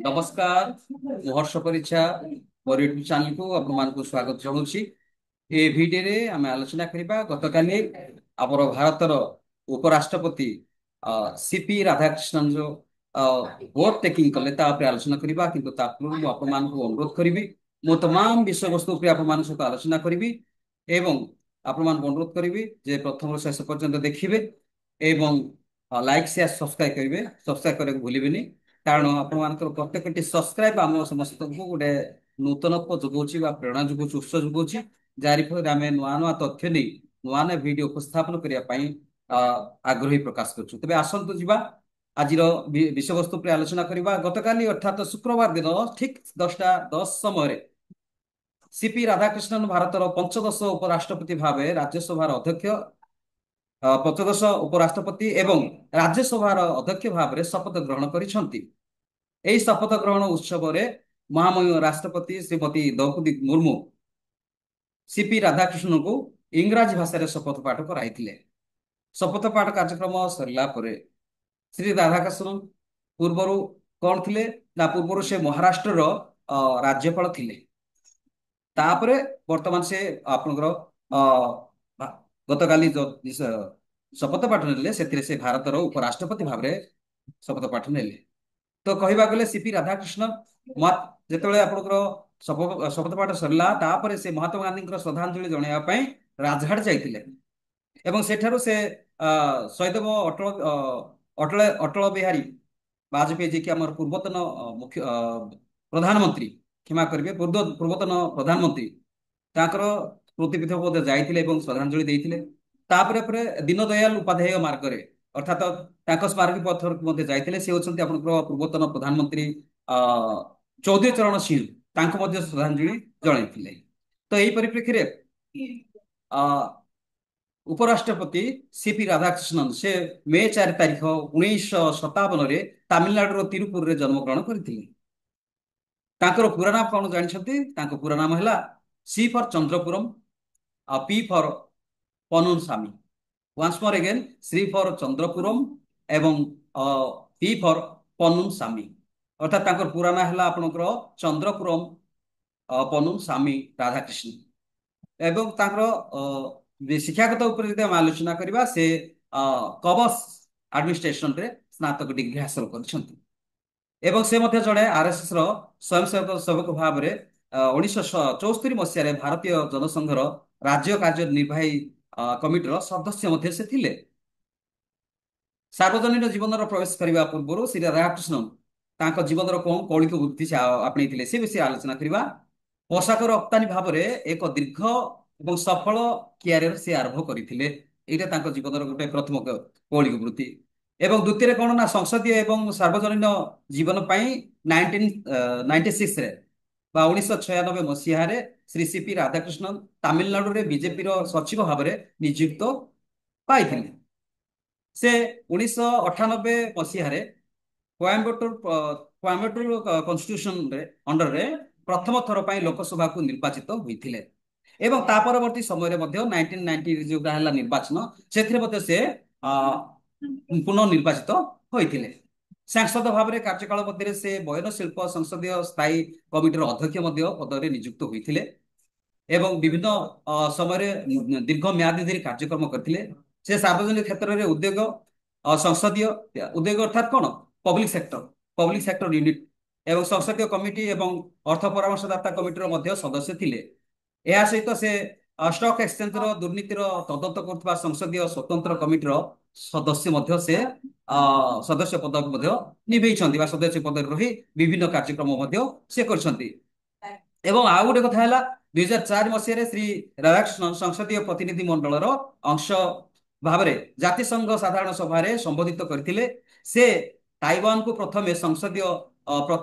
नमस्कार ମୁଁ ହର୍ଷ ପରିଚ୍ଛା ମୋର ୟୁଟ୍ୟୁବ ଚ୍ୟାନେଲକୁ ଆପଣମାନଙ୍କୁ ସ୍ୱାଗତ ଜଣାଉଛି। ଏ ଭିଡିଓରେ ଆମେ ଆଲୋଚନା କରିବା ଗତକାଲି ଆମର ଭାରତର ଉପରାଷ୍ଟ୍ରପତି ସିପି ରାଧାକ୍ରିଷ୍ଣନ ଯୋଉ ଭୋଟ ଟେକିଂ କଲେ ତା ଉପରେ ଆଲୋଚନା କରିବା। କିନ୍ତୁ ତା ପୂର୍ବରୁ ମୁଁ ଆପଣମାନଙ୍କୁ ଅନୁରୋଧ କରିବି, ମୁଁ ତମାମ ବିଷୟବସ୍ତୁ ଉପରେ ଆପଣମାନଙ୍କ ସହିତ ଆଲୋଚନା କରିବି ଏବଂ ଆପଣମାନଙ୍କୁ ଅନୁରୋଧ କରିବି ଯେ ପ୍ରଥମରୁ ଶେଷ ପର୍ଯ୍ୟନ୍ତ ଦେଖିବେ ଏବଂ ଲାଇକ୍ ସେୟାର ସବସ୍କ୍ରାଇବ କରିବେ। ସବସ୍କ୍ରାଇବ କରିବାକୁ ଭୁଲିବେନି, କାରଣ ଆପଣମାନଙ୍କର ପ୍ରତ୍ୟେକଟି ସବସ୍କ୍ରାଇବ ଆମ ସମସ୍ତଙ୍କୁ ଗୋଟେ ନୂତନତ୍ୱ ଯୋଗାଉଛି ବା ପ୍ରେରଣା ଯୋଗାଉଛି, ଉତ୍ସ ଯୋଗାଉଛି, ଯାରି ଫଳରେ ଆମେ ନୂଆ ନୂଆ ତଥ୍ୟ ନେଇ ନୂଆ ନୂଆ ଭିଡିଓ ଉପସ୍ଥାପନ କରିବା ପାଇଁ ଆ, ଆଗ୍ରହୀ ପ୍ରକାଶ କରୁଛୁ। ତେବେ ଆସନ୍ତୁ ଯିବା ଆଜିର ବିଷୟବସ୍ତୁ ଉପରେ ଆଲୋଚନା କରିବା। ଗତକାଲି ଅର୍ଥାତ୍ ଶୁକ୍ରବାର ଦିନ ଠିକ 10ଟା 10 ସମୟରେ ସିପି ରାଧାକ୍ରିଷ୍ଣନ ଭାରତର ପଞ୍ଚଦଶ ଉପରାଷ୍ଟ୍ରପତି ଭାବେ ରାଜ୍ୟସଭାର ଅଧ୍ୟକ୍ଷ, ପଞ୍ଚଦଶ ଉପରାଷ୍ଟ୍ରପତି ଏବଂ ରାଜ୍ୟସଭାର ଅଧ୍ୟକ୍ଷ ଭାବରେ ଶପଥ ଗ୍ରହଣ କରିଛନ୍ତି। ଏହି ଶପଥ ଗ୍ରହଣ ଉତ୍ସବରେ ମହାମହିମ ରାଷ୍ଟ୍ରପତି ଶ୍ରୀମତୀ ଦ୍ରୌପଦୀ ମୁର୍ମୁ ସିପି ରାଧାକ୍ରିଷ୍ଣନଙ୍କୁ ଇଂରାଜୀ ଭାଷାରେ ଶପଥ ପାଠ କରାଇଥିଲେ। ଶପଥ ପାଠ କାର୍ଯ୍ୟକ୍ରମ ସରିଲା ପରେ ଶ୍ରୀ ରାଧାକ୍ରିଷ୍ଣନ ପୂର୍ବରୁ କଣ ଥିଲେ ନା ପୂର୍ବରୁ ସେ ମହାରାଷ୍ଟ୍ରର ରାଜ୍ୟପାଳ ଥିଲେ। ତାପରେ ବର୍ତ୍ତମାନ ସେ ଆପଣଙ୍କର ଅ, ଭା- ଗତକାଲି ଯୋଉ ଶପଥ ପାଠ ନେଲେ ସେଥିରେ ସେ ଭାରତର ଉପରାଷ୍ଟ୍ରପତି ଭାବରେ ଶପଥ ପାଠ ନେଲେ। ତ କହିବାକୁ ଗଲେ ସିପି ରାଧାକ୍ରିଷ୍ଣ ଯେତେବେଳେ ଆପଣଙ୍କର ଶପଥ ପାଠ ସରିଲା ତାପରେ ସେ ମହାତ୍ମା ଗାନ୍ଧୀଙ୍କର ଶ୍ରଦ୍ଧାଞ୍ଜଳି ଜଣାଇବା ପାଇଁ ରାଜଘାଟ ଯାଇଥିଲେ ଏବଂ ସେଠାରୁ ସେ ଅ, ଶହୀଦବ ଅଟଳ ଅଟଳ ବିହାରୀ ବାଜପେୟୀ ଯିଏକି ଆମର ପୂର୍ବତନ ମୁଖ୍ୟ ପ୍ରଧାନମନ୍ତ୍ରୀ, କ୍ଷମା କରିବେ, ପୂର୍ବତନ ପ୍ରଧାନମନ୍ତ୍ରୀ, ତାଙ୍କର ସ୍ମୃତିପୀଠ ମଧ୍ୟ ଯାଇଥିଲେ ଏବଂ ଶ୍ରଦ୍ଧାଞ୍ଜଳି ଦେଇଥିଲେ। ତାପରେ ପରେ ଦୀନଦୟାଲ ଉପାଧ୍ୟାୟ ମାର୍ଗରେ ଅର୍ଥାତ ତାଙ୍କ ସ୍ମାରକୀ ପଥରକୁ ମଧ୍ୟ ଯାଇଥିଲେ। ସେ ହେଉଛନ୍ତି ଆପଣଙ୍କର ପୂର୍ବତନ ପ୍ରଧାନମନ୍ତ୍ରୀ ଅ ଚୌଧୁରୀ ଚରଣ ସିଂହ, ତାଙ୍କୁ ମଧ୍ୟ ଶ୍ରଦ୍ଧାଞ୍ଜଳି ଜଣାଇଥିଲେ। ତ ଏହି ପରିପ୍ରେକ୍ଷୀରେ ଅ ଉପରାଷ୍ଟ୍ରପତି ସିପି ରାଧାକ୍ରିଷ୍ଣନ ସେ ମେ 4 ତାରିଖ 1957ରେ ତାମିଲନାଡୁର ତିରୁପୁରରେ ଜନ୍ମଗ୍ରହଣ କରିଥିଲେ। ତାଙ୍କର ପୁରା ନାମ କଣ ଜାଣିଛନ୍ତି? ତାଙ୍କ ପୁରା ନାମ ହେଲା ସି ଫର ଚନ୍ଦ୍ରପୁରମ୍, ପି ଫର ପନୁନସାମୀ। ୱାନ୍ସ ମୋର ଏଗେନ୍, ଶ୍ରୀ ଫର ଚନ୍ଦ୍ରପୁରମ୍ ଏବଂ ପି ଫର ପନୁନସାମୀ। ଅର୍ଥାତ୍ ତାଙ୍କର ପୁରା ନାଁ ହେଲା ଆପଣଙ୍କର ଚନ୍ଦ୍ରପୁରମ୍ ପନୁନସାମୀ ରାଧାକ୍ରିଷ୍ଣ। ଏବଂ ତାଙ୍କର ଶିକ୍ଷାଗତ ଉପରେ ଯଦି ଆମେ ଆଲୋଚନା କରିବା, ସେ କବସ୍ ଆଡମିନିଷ୍ଟ୍ରେସନରେ ସ୍ନାତକ ଡିଗ୍ରୀ ହାସଲ କରିଛନ୍ତି ଏବଂ ସେ ମଧ୍ୟ ଜଣେ ଆରଏସଏସ ର ସ୍ୱୟଂସେବକ ସେବକ ଭାବରେ 1974 ମସିହାରେ ଭାରତୀୟ ଜନସଂଘର ରାଜ୍ୟ କାର୍ଯ୍ୟନିର୍ବାହୀ କମିଟିର ସଦସ୍ୟ ମଧ୍ୟ ସେ ଥିଲେ। ସାର୍ବଜନୀନ ଜୀବନର ପ୍ରବେଶ କରିବା ପୂର୍ବରୁ ଶ୍ରୀ ରାଧାକୃଷ୍ଣନ ତାଙ୍କ ଜୀବନର କୌଣ କୌଳିକ ବୃତ୍ତି ସେ ଆପଣେଇଥିଲେ ସେ ବିଷୟରେ ଆଲୋଚନା କରିବା। ପୋଷାକ ରପ୍ତାନି ଭାବରେ ଏକ ଦୀର୍ଘ ଏବଂ ସଫଳ କ୍ୟାରିୟର ସେ ଆରମ୍ଭ କରିଥିଲେ। ଏଇଟା ତାଙ୍କ ଜୀବନର ଗୋଟେ ପ୍ରଥମ କୌଳିକ ବୃତ୍ତି। ଏବଂ ଦ୍ୱିତୀୟରେ କଣ ନା ସଂସଦୀୟ ଏବଂ ସାର୍ବଜନୀନ ଜୀବନ ପାଇଁ 1996ରେ ବା 1996 ମସିହାରେ ଶ୍ରୀ ସିପି ରାଧାକ୍ରିଷ୍ଣନ ତାମିଲନାଡୁରେ ବିଜେପିର ସଚିବ ଭାବରେ ନିଯୁକ୍ତ ପାଇଥିଲେ। ସେ 1998 ମସିହାରେ କୋଏମ୍ବାଟୁର କନଷ୍ଟିଟ୍ୟୁସନରେ ଅଣ୍ଡରରେ ପ୍ରଥମ ଥର ପାଇଁ ଲୋକସଭାକୁ ନିର୍ବାଚିତ ହୋଇଥିଲେ ଏବଂ ତା ପରବର୍ତ୍ତୀ ସମୟରେ ମଧ୍ୟ 1990 ଯୋଉଟା ହେଲା ନିର୍ବାଚନ, ସେଥିରେ ମଧ୍ୟ ସେ ଅ, ପୁନଃନିର୍ବାଚିତ ହୋଇଥିଲେ। ସାଂସଦ ଭାବରେ କାର୍ଯ୍ୟକାଳ ମଧ୍ୟରେ ସେ ବୟନ ଶିଳ୍ପ ସଂସଦୀୟ ସ୍ଥାୟୀ କମିଟିର ଅଧ୍ୟକ୍ଷ ମଧ୍ୟ ପଦରେ ନିଯୁକ୍ତ ହୋଇଥିଲେ ଏବଂ ବିଭିନ୍ନ ସମୟରେ ଦୀର୍ଘ ମିଆଦି ଧରି କାର୍ଯ୍ୟକ୍ରମ କରିଥିଲେ। ସେ ସାର୍ବଜନିକ କ୍ଷେତ୍ରରେ ଉଦ୍ୟୋଗ, ସଂସଦୀୟ ଉଦ୍ୟୋଗ ଅର୍ଥାତ୍ କଣ ପବ୍ଲିକ ସେକ୍ଟର ୟୁନିଟ ଏବଂ ସଂସଦୀୟ କମିଟି ଏବଂ ଅର୍ଥ ପରାମର୍ଶଦାତା କମିଟିର ମଧ୍ୟ ସଦସ୍ୟ ଥିଲେ। ଏହା ସହିତ ସେ ଷ୍ଟକ୍ ଏକ୍ସଚେଞ୍ଜର ଦୁର୍ନୀତିର ତଦନ୍ତ କରୁଥିବା ସଂସଦୀୟ ସ୍ୱତନ୍ତ୍ର କମିଟିର ସଦସ୍ୟ ମଧ୍ୟ ସେ ସଦସ୍ୟ ପଦ ମଧ୍ୟ ନିଭେଇଛନ୍ତି ବା ସଦସ୍ୟ ପଦରେ ରହି ବିଭିନ୍ନ କାର୍ଯ୍ୟକ୍ରମ ମଧ୍ୟ ସେ କରିଛନ୍ତି। ଏବଂ ଆଉ ଗୋଟେ କଥା ହେଲା, 2004 ମସିହାରେ ଶ୍ରୀ ରାଧାକୃଷ୍ଣନ ସଂସଦୀୟ ପ୍ରତିନିଧି ମଣ୍ଡଳର ଅଂଶ ଭାବରେ ଜାତିସଂଘ ସାଧାରଣ ସଭାରେ ସମ୍ବୋଧିତ କରିଥିଲେ। ସେ ତାଇୱାନକୁ ପ୍ରଥମେ ସଂସଦୀୟ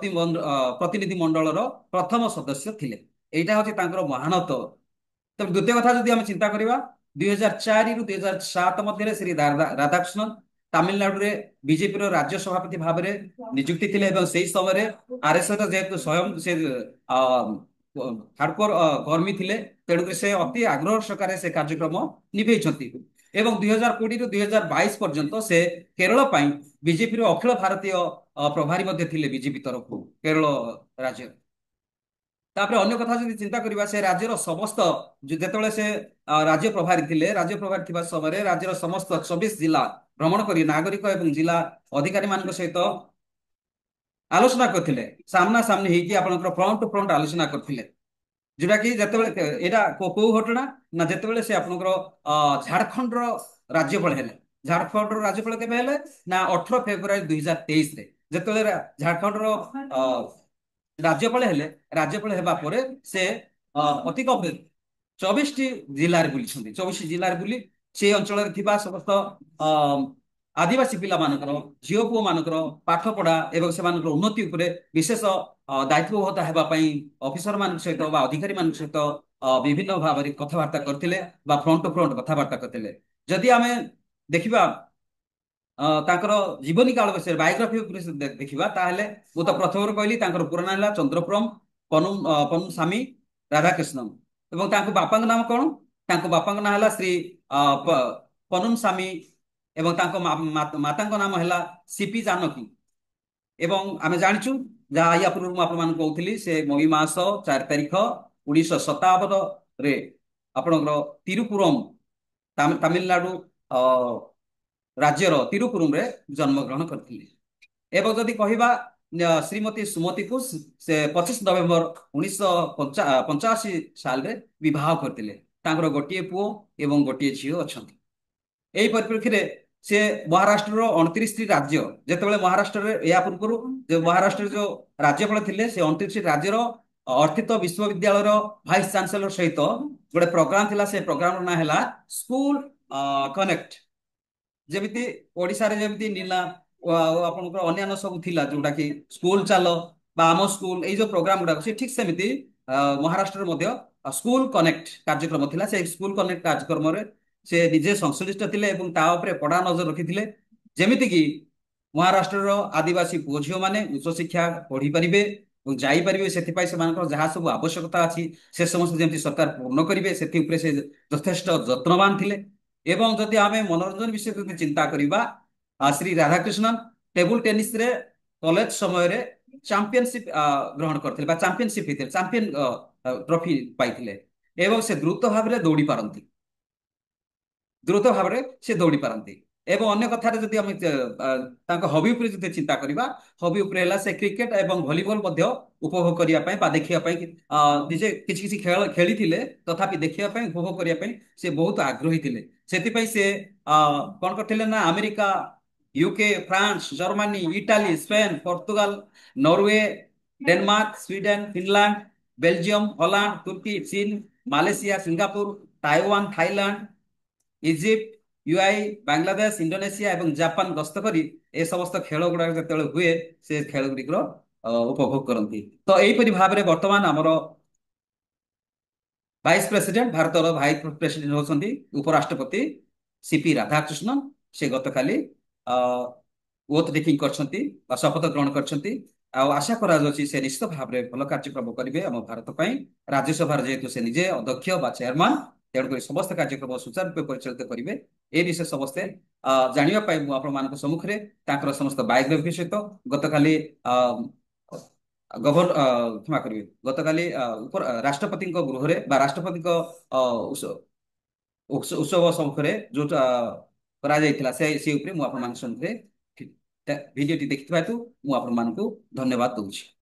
ପ୍ରତିନିଧି ମଣ୍ଡଳର ପ୍ରଥମ ସଦସ୍ୟ ଥିଲେ। ଏଇଟା ହଉଛି ତାଙ୍କର ମହାନତ। ତେବେ ଦ୍ୱିତୀୟ କଥା ଯଦି ଆମେ ଚିନ୍ତା କରିବା, 2004 ରୁ 2007 ମଧ୍ୟରେ ଶ୍ରୀ ରାଧାକୃଷ୍ଣନ ତାମିଲନାଡୁରେ ବିଜେପିର ରାଜ୍ୟ ସଭାପତି ଭାବରେ ନିଯୁକ୍ତି ଥିଲେ ଏବଂ ସେହି ସମୟରେ ଆରଏସଏସ ଯେହେତୁ ସ୍ୱୟଂ ସେ ହାର୍ଡକୋର କର୍ମୀ ଥିଲେ, ତେଣୁକରି ସେ ଅତି ଆଗ୍ରହ ସହକାରେ ସେ କାର୍ଯ୍ୟକ୍ରମ ନିଭେଇଛନ୍ତି। ଏବଂ 2020 ରୁ 2022 ପର୍ଯ୍ୟନ୍ତ ସେ କେରଳ ପାଇଁ ବିଜେପିର ଅଖିଳ ଭାରତୀୟ ପ୍ରଭାରୀ ମଧ୍ୟ ଥିଲେ ବିଜେପି ତରଫରୁ କେରଳ ରାଜ୍ୟ। ତାପରେ ଅନ୍ୟ କଥା ଯଦି ଚିନ୍ତା କରିବା ସେ ରାଜ୍ୟର ସମସ୍ତ ଯେତେବେଳେ ସେ ରାଜ୍ୟ ପ୍ରଭାରୀ ଥିଲେ, ରାଜ୍ୟ ପ୍ରଭାରୀ ଥିବା ସମୟରେ ରାଜ୍ୟର ସମସ୍ତ 24 ଜିଲ୍ଲା ଭ୍ରମଣ କରି ନାଗରିକ ଏବଂ ଜିଲ୍ଲା ଅଧିକାରୀ ମାନଙ୍କ ସହିତ ଆଲୋଚନା କରିଥିଲେ, ସାମ୍ନା ସାମ୍ନି ହେଇକି ଆପଣଙ୍କର ଫ୍ରଣ୍ଟ ଟୁ ଫ୍ରଣ୍ଟ ଆଲୋଚନା କରିଥିଲେ। ଯୋଉଟା କି ଯେତେବେଳେ ଏଇଟା କୋଉ ଘଟଣା ନା ଯେତେବେଳେ ସେ ଆପଣଙ୍କର ଝାଡଖଣ୍ଡର ରାଜ୍ୟପାଳ ହେଲେ। ଝାଡଖଣ୍ଡର ରାଜ୍ୟପାଳ କେବେ ହେଲେ ନା 18 ଫେବୃଆରୀ 2023ରେ, ଯେତେବେଳେ ଝାଡଖଣ୍ଡର ଅ, ରାଜ୍ୟପାଳ ହେଲେ। ରାଜ୍ୟପାଳ ହେବା ପରେ ସେ ଅତି କମ୍ 24ଟି ଜିଲ୍ଲାରେ ବୁଲିଛନ୍ତି। 24 ଜିଲ୍ଲାରେ ବୁଲି ସେ ଅଞ୍ଚଳରେ ଥିବା ସମସ୍ତ ଅ, ଆଦିବାସୀ ପିଲାମାନଙ୍କର, ଝିଅ ପୁଅ ମାନଙ୍କର ପାଠ ପଢା ଏବଂ ସେମାନଙ୍କର ଉନ୍ନତି ଉପରେ ବିଶେଷ ଦାୟିତ୍ୱବହତା ହେବା ପାଇଁ ଅଫିସର ମାନଙ୍କ ସହିତ ବା ଅଧିକାରୀ ମାନଙ୍କ ସହିତ ବିଭିନ୍ନ ଭାବରେ କଥାବାର୍ତ୍ତା କରିଥିଲେ ବା ଫ୍ରଣ୍ଟ ଟୁ ଫ୍ରଣ୍ଟ କଥାବାର୍ତ୍ତା କରିଥିଲେ। ଯଦି ଆମେ ଦେଖିବା ତାଙ୍କର ଜୀବନୀ କାଳ ବିଷୟରେ ବାୟୋଗ୍ରାଫି ଉପରେ ଦେଖିବା, ତାହେଲେ ମୁଁ ତ ପ୍ରଥମରୁ କହିଲି ତାଙ୍କର ପୁରା ନାଁ ହେଲା ଚନ୍ଦ୍ରପୁରମ୍ ପନୁସାମୀ ରାଧାକୃଷ୍ଣନ। ଏବଂ ତାଙ୍କ ବାପାଙ୍କ ନାମ କଣ? ତାଙ୍କ ବାପାଙ୍କ ନାଁ ହେଲା ଶ୍ରୀ ପନୁସାମୀ ଏବଂ ତାଙ୍କ ମାତାଙ୍କ ନାମ ହେଲା ସିପି ଜାନକୀ। ଏବଂ ଆମେ ଜାଣିଛୁ, ଯାହା ୟା ପୂର୍ବରୁ ମୁଁ ଆପଣମାନଙ୍କୁ କହୁଥିଲି, ସେ ମଇ ମାସ 4 ତାରିଖ 1957ରେ ଆପଣଙ୍କର ତିରୁପୁରମ୍ ତାମିଲନାଡୁ ରାଜ୍ୟର ତିରୁପୁରମରେ ଜନ୍ମଗ୍ରହଣ କରିଥିଲେ। ଏବଂ ଯଦି କହିବା ଶ୍ରୀମତୀ ସୁମତିକୁ ସେ 25 ନଭେମ୍ବର 1985 ସାଲରେ ବିବାହ କରିଥିଲେ। ତାଙ୍କର ଗୋଟିଏ ପୁଅ ଏବଂ ଗୋଟିଏ ଝିଅ ଅଛନ୍ତି। ଏହି ପରିପ୍ରେକ୍ଷୀରେ ସେ ମହାରାଷ୍ଟ୍ରର 29ଟି ରାଜ୍ୟ, ଯେତେବେଳେ ମହାରାଷ୍ଟ୍ରରେ ଏହା ପୂର୍ବରୁ ମହାରାଷ୍ଟ୍ରରେ ଯୋଉ ରାଜ୍ୟପାଳ ଥିଲେ, ସେ 29ଟି ରାଜ୍ୟର ଅର୍ଥିତ ବିଶ୍ୱବିଦ୍ୟାଳୟର ଭାଇସ୍ ଚାନ୍ସେଲର ସହିତ ଗୋଟେ ପ୍ରୋଗ୍ରାମ ଥିଲା। ସେ ପ୍ରୋଗ୍ରାମର ନାଁ ହେଲା ସ୍କୁଲ କନେକ୍ଟ। ଯେମିତି ଓଡିଶାରେ ଯେମିତି ନିଲା ଆଉ ଆପଣଙ୍କର ଅନ୍ୟାନ୍ୟ ସବୁ ଥିଲା, ଯୋଉଟା କି ସ୍କୁଲ ଚାଲ ବା ଆମ ସ୍କୁଲ, ଏଇ ଯୋଉ ପ୍ରୋଗ୍ରାମ ଗୁଡାକ ସେ ଠିକ ସେମିତି ମହାରାଷ୍ଟ୍ରରେ ମଧ୍ୟ ସ୍କୁଲ କନେକ୍ଟ କାର୍ଯ୍ୟକ୍ରମ ଥିଲା। ସେଇ ସ୍କୁଲ କନେକ୍ଟ କାର୍ଯ୍ୟକ୍ରମରେ ସେ ନିଜେ ସଂଶ୍ଳିଷ୍ଟ ଥିଲେ ଏବଂ ତା ଉପରେ କଡା ନଜର ରଖିଥିଲେ, ଯେମିତିକି ମହାରାଷ୍ଟ୍ରର ଆଦିବାସୀ ପୁଅ ଝିଅ ମାନେ ଉଚ୍ଚଶିକ୍ଷା ପଢିପାରିବେ ଏବଂ ଯାଇପାରିବେ। ସେଥିପାଇଁ ସେମାନଙ୍କର ଯାହା ସବୁ ଆବଶ୍ୟକତା ଅଛି ସେ ସମସ୍ତ ଯେମିତି ସରକାର ପୂର୍ଣ୍ଣ କରିବେ, ସେଥି ଉପରେ ସେ ଯଥେଷ୍ଟ ଯତ୍ନବାନ ଥିଲେ। ଏବଂ ଯଦି ଆମେ ମନୋରଞ୍ଜନ ବିଷୟରେ ଯଦି ଚିନ୍ତା କରିବା, ଶ୍ରୀ ରାଧାକୃଷ୍ଣନ ଟେବୁଲ ଟେନିସରେ କଲେଜ ସମୟରେ ଚାମ୍ପିୟନସିପ ଗ୍ରହଣ କରିଥିଲେ ବା ଚାମ୍ପିୟନସିପ ହେଇଥିଲେ, ଚାମ୍ପିୟନ ଟ୍ରଫି ପାଇଥିଲେ। ଏବଂ ସେ ଦ୍ରୁତ ଭାବରେ ଦୌଡ଼ି ପାରନ୍ତି, ଦ୍ରୁତ ଭାବରେ ସେ ଦୌଡ଼ି ପାରନ୍ତି। ଏବଂ ଅନ୍ୟ କଥାରେ ଯଦି ଆମେ ତାଙ୍କ ହବି ଉପରେ ଯଦି ଚିନ୍ତା କରିବା, ହବି ଉପରେ ହେଲା ସେ କ୍ରିକେଟ ଏବଂ ଭଲିବଲ ମଧ୍ୟ ଉପଭୋଗ କରିବା ପାଇଁ ବା ଦେଖିବା ପାଇଁ ନିଜେ କିଛି କିଛି ଖେଳ ଖେଳିଥିଲେ, ତଥାପି ଦେଖିବା ପାଇଁ ଉପଭୋଗ କରିବା ପାଇଁ ସେ ବହୁତ ଆଗ୍ରହୀ ଥିଲେ। ସେଥିପାଇଁ ସେ କଣ କରିଥିଲେ ନା America, UK, France, Germany, Italy, Spain, Portugal, Norway, Denmark, Sweden, Finland, Belgium, Holland, ତୁର୍କୀ, ଚୀନ, Malaysia, Singapore, Taiwan, Thailand, Egypt, UAE, Bangladesh, Indonesia ଏବଂ ଜାପାନ ଗସ୍ତ କରି ଏ ସମସ୍ତ ଖେଳ ଗୁଡାକ ଯେତେବେଳେ ହୁଏ, ସେ ଖେଳ ଗୁଡିକର ଉପଭୋଗ କରନ୍ତି। ତ ଏଇପରି ଭାବରେ ବର୍ତ୍ତମାନ ଆମର ଭାଇସ୍ ପ୍ରେସିଡେଣ୍ଟ, ଭାରତର ଭାଇସ୍ ପ୍ରେସିଡେଣ୍ଟ ହେଉଛନ୍ତି ଉପରାଷ୍ଟ୍ରପତି ସିପି ରାଧାକୃଷ୍ଣନ। ସେ ଗତକାଲି ଓଥ୍ ଟେକିଂ କରିଛନ୍ତି ବା ଶପଥ ଗ୍ରହଣ କରିଛନ୍ତି। ଆଉ ଆଶା କରାଯାଉଛି ସେ ନିଶ୍ଚିତ ଭାବରେ ଭଲ କାର୍ଯ୍ୟକ୍ରମ କରିବେ ଆମ ଭାରତ ପାଇଁ। ରାଜ୍ୟସଭାର ଯେହେତୁ ସେ ନିଜେ ଅଧ୍ୟକ୍ଷ ବା ଚେୟାରମ୍ୟାନ, ତେଣୁକରି ସମସ୍ତ କାର୍ଯ୍ୟକ୍ରମ ସୁଚାରୁ ରୂପେ ପରିଚାଳିତ କରିବେ। ଏ ବିଷୟ ସମସ୍ତେ ଜାଣିବା ପାଇଁ ମୁଁ ଆପଣମାନଙ୍କ ସମ୍ମୁଖରେ ତାଙ୍କର ସମସ୍ତ ବାୟୋଗ୍ରାଫି ସହିତ ଗତକାଲି କ୍ଷମା କରିବେ, ଗତକାଲି ରାଷ୍ଟ୍ରପତିଙ୍କ ଗୃହରେ ବା ରାଷ୍ଟ୍ରପତିଙ୍କ ଉତ୍ସବ ସମ୍ମୁଖରେ ଯୋଉଟା କରାଯାଇଥିଲା, ସେ ଉପରେ ମୁଁ ଆପଣମାନଙ୍କ ସମ୍ମୁଖରେ ଭିଡିଓଟି ଦେଖିଥିବା ହେତୁ ମୁଁ ଆପଣମାନଙ୍କୁ ଧନ୍ୟବାଦ ଦଉଛି।